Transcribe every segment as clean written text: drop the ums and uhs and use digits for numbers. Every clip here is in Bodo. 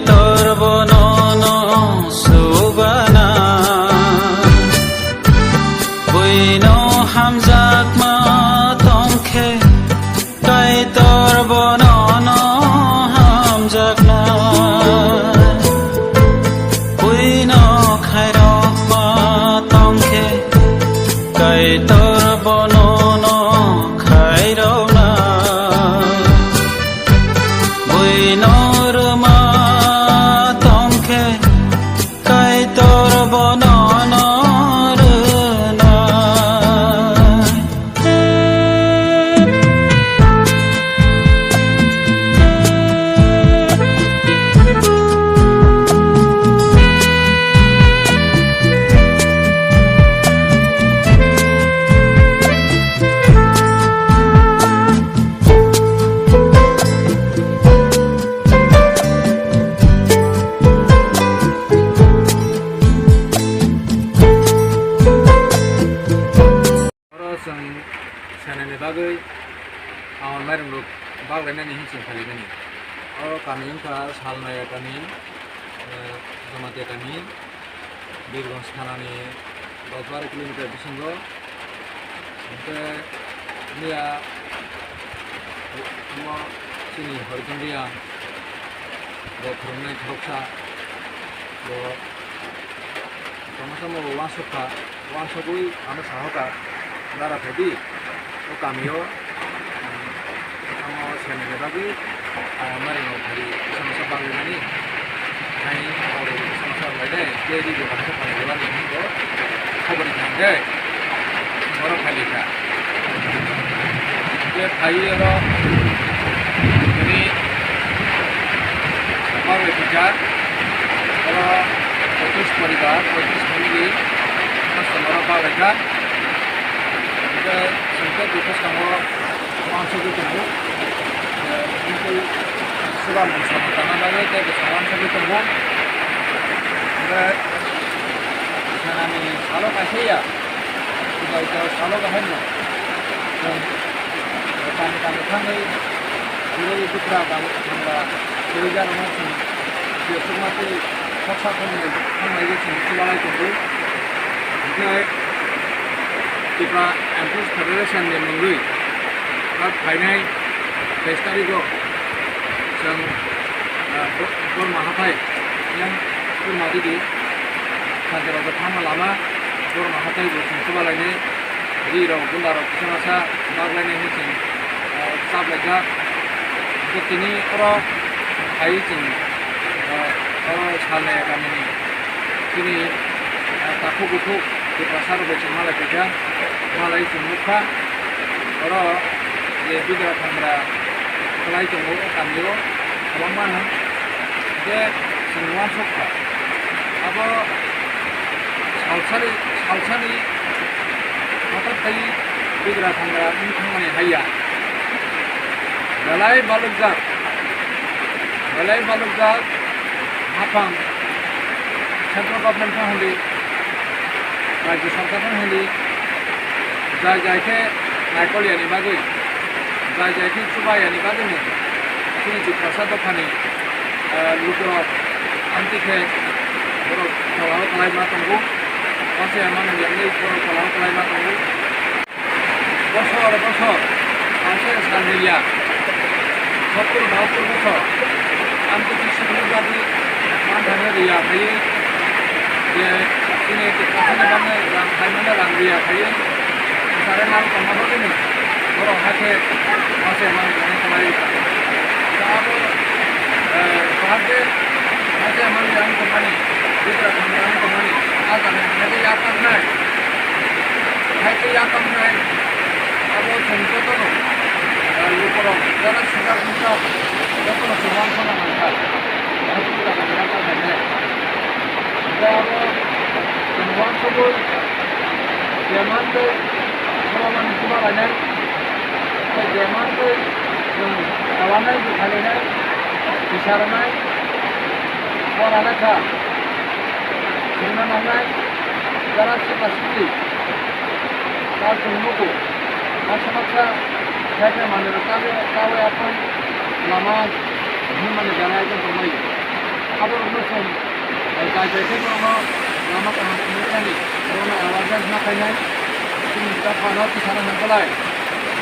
তোর বনন সুবানা বইনো হামজাক মা তংখে কাই তোর বনন হামজাক না বইনো খাইর মা তংখে কাই তোর বনন খাইর না বইনো Sanani bagai awal malam ruk bagai nani hincin kali nani. Orang kami ingka salnaya kami, jamati kami, Birgons kanani 12 kilometer di sini. Sampai dia semua sini horizon dia, berkurangnya teruksa, sama-sama wansukui, anu sahaja. Nara tadi, kamiyo, sama Sanani bagai mari hari sama-sama bangun ini, hai orang sama-sama ada, jadi juga sama jalan ini tu, kabar jangka, orang kali ka, dia hari orang ini orang kerja, orang 25 परिवार 25 family, sama orang bagai ka. Sampai di pos kamu langsung ketemu, itu sudah bersama tanah lagi, tapi langsung ketemu. Kita sana ni salu kasih ya, kita itu salu kahar no. Dan kami kami ini kita kerja rumah sini, dia semua tu paksa kami lagi sini selalu tunggu. Kita Empress Federation yang menggui, final pesta itu, yang bermahatai, yang bermati di, kantor pertama lama bermahatai itu semua lainnya, di orang bundar semasa bagian ini sih, sablega, ini orang hai sih, orang saleh kami ini takut di pasar bersama mereka. Malai Muka, orang yang juga kamera, mulai tunggu kamera, abang mana, dia semua suka. Apa salsari, mata kali juga kamera ini mana haya. Balai balugak, apang, central government pun hendak, Rajya Sarkar pun hendak. Jai ke naikol ya ni bagai, jai ke cuba ya ni bagai ni, sini di pasar tu kani, lupa anti ke, baru kalau kalai matanggu, masih aman yang ni baru kalau kalai matanggu, bosor, masih sandalnya, 70-80 bosor, anti kisah jadi mana dia kaya, dia sini di pasar mana orang dia kaya. Karena malu kamu ini, orang hati masih malu yang kembali. Kalau hati malu yang kembali, kita yang kembali. Agar hati yang kembali, Kalau contoh tu, lalu kalau dalam sekitar kita, kita semua orang mangkal. Hati kita mangkal banyak. Kalau semua sebut, zaman tu. Kalau mana cuma banyak, zaman tu, kawan itu kali ni, bicara orang nak, dengan orang, jalan sepasti, kalau tunggu tu, macam saya mana kau apa, lama, ni mana jalan itu semua. খাবার অনুষ্ঠান গাইবাইতে দङ लामा काहामखानि दङ आवाज नाखायनाय जोंनि दा फानाव किसाना हांगलाय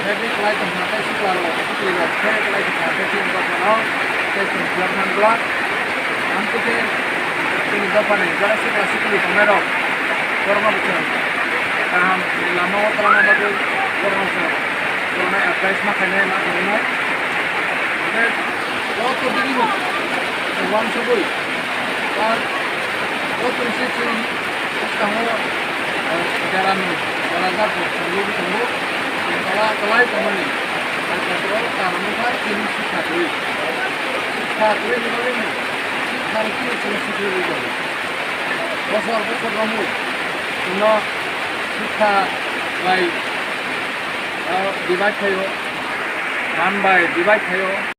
बेबि क्लाइ तंनाय सिक्लारो सिक्लिगा फे क्लाइ तंनाय सिक्लिगा फानाव तेसिन खालामनांगला आंखोथे जोंनि दा फानाय जरा सिक्ला सिक्लि तंनाय दं गरमा बोथोर गाहाम लामाव तलाना बागै गरमा दङ एडभाइस नाखायनाय मा खालामनाय बे बहुत दिगिबो गोबां सबै दा otro sitio estamos jalan sambil kalau teman ini kalau kamu kan ini satu ini harus selesai dulu besar kamu no kita baik divide kayo run by divide kayo